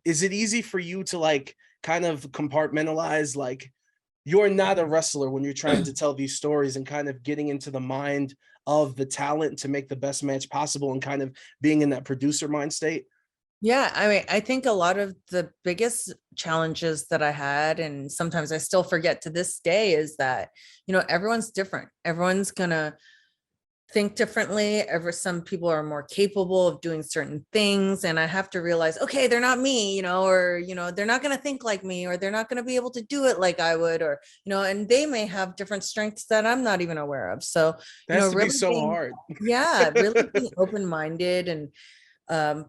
is it easy for you to like kind of compartmentalize, like you're not a wrestler when you're trying to tell these stories and kind of getting into the mind of the talent to make the best match possible and kind of being in that producer mind state? Yeah, I mean, I think a lot of the biggest challenges that I had, and sometimes I still forget to this day, is that, everyone's different. Everyone's gonna think differently. Some people are more capable of doing certain things. And I have to realize, okay, they're not me, or, they're not going to think like me, or they're not going to be able to do it like I would, or, and they may have different strengths that I'm not even aware of. So, That has to be really so being, hard. yeah, really being open-minded and, um,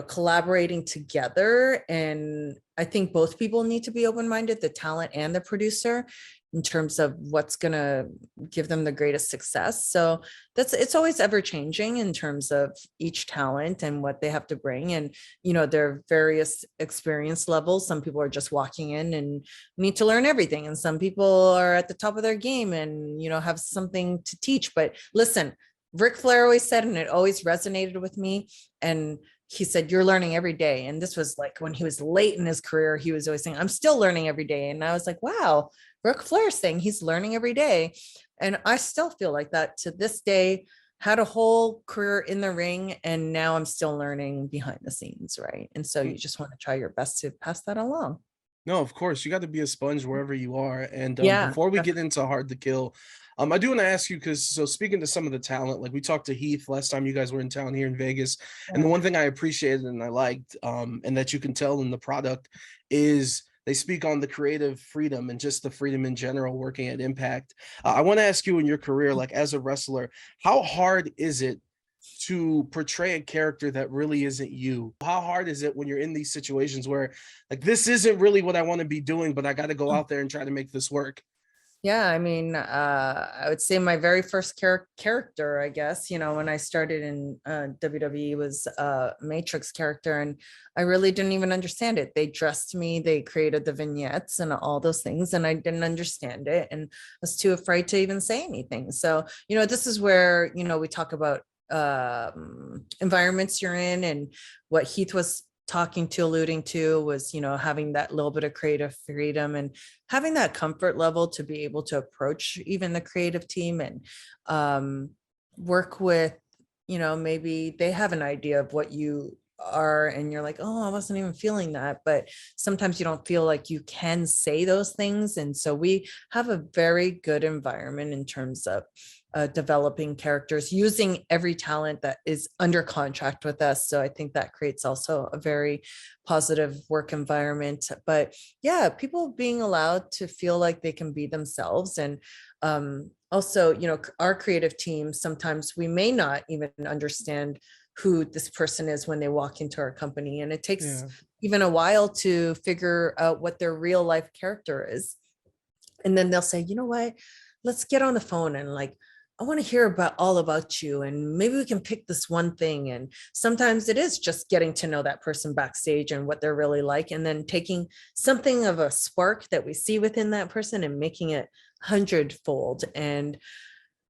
collaborating together. And I think both people need to be open-minded, the talent and the producer, in terms of what's going to give them the greatest success. So it's always ever changing in terms of each talent and what they have to bring. And, there are various experience levels. Some people are just walking in and need to learn everything. And some people are at the top of their game and, have something to teach. But listen, Ric Flair always said, and it always resonated with me, and he said, you're learning every day. And this was like when he was late in his career, he was always saying, I'm still learning every day. And I was like, wow, Ric Flair's saying he's learning every day. And I still feel like that to this day. Had a whole career in the ring, and now I'm still learning behind the scenes, right? And so you just want to try your best to pass that along. No, of course, you got to be a sponge wherever you are. And Yeah. before we get into Hard to Kill, I do want to ask you, because so speaking to some of the talent, like we talked to Heath last time you guys were in town here in Vegas, and the one thing I appreciated and I liked, and that you can tell in the product, is they speak on the creative freedom and just the freedom in general working at Impact. I want to ask you, in your career, like as a wrestler, how hard is it to portray a character that really isn't you? How hard is it when you're in these situations where like this isn't really what I want to be doing, but I got to go out there and try to make this work? Yeah, I mean, I would say my very first character, I guess, when I started in WWE, was a Matrix character, and I really didn't even understand it. They dressed me, they created the vignettes and all those things, and I didn't understand it and was too afraid to even say anything. So, this is where, we talk about environments you're in, and what Heath was alluding to was, having that little bit of creative freedom and having that comfort level to be able to approach even the creative team and work with, maybe they have an idea of what you are and you're like, oh, I wasn't even feeling that. But sometimes you don't feel like you can say those things. And so we have a very good environment in terms of developing characters, using every talent that is under contract with us. So I think that creates also a very positive work environment. But yeah, people being allowed to feel like they can be themselves. And also, our creative team, sometimes we may not even understand who this person is when they walk into our company. And it takes even a while to figure out what their real life character is. And then they'll say, you know what, let's get on the phone and like, I want to hear all about you, and maybe we can pick this one thing. And sometimes it is just getting to know that person backstage and what they're really like, and then taking something of a spark that we see within that person and making it hundredfold. And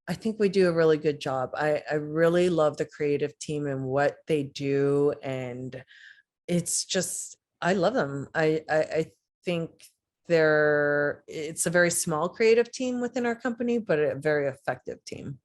I think we do a really good job. I really love the creative team and what they do. And it's just, I love them. I think it's a very small creative team within our company, but a very effective team.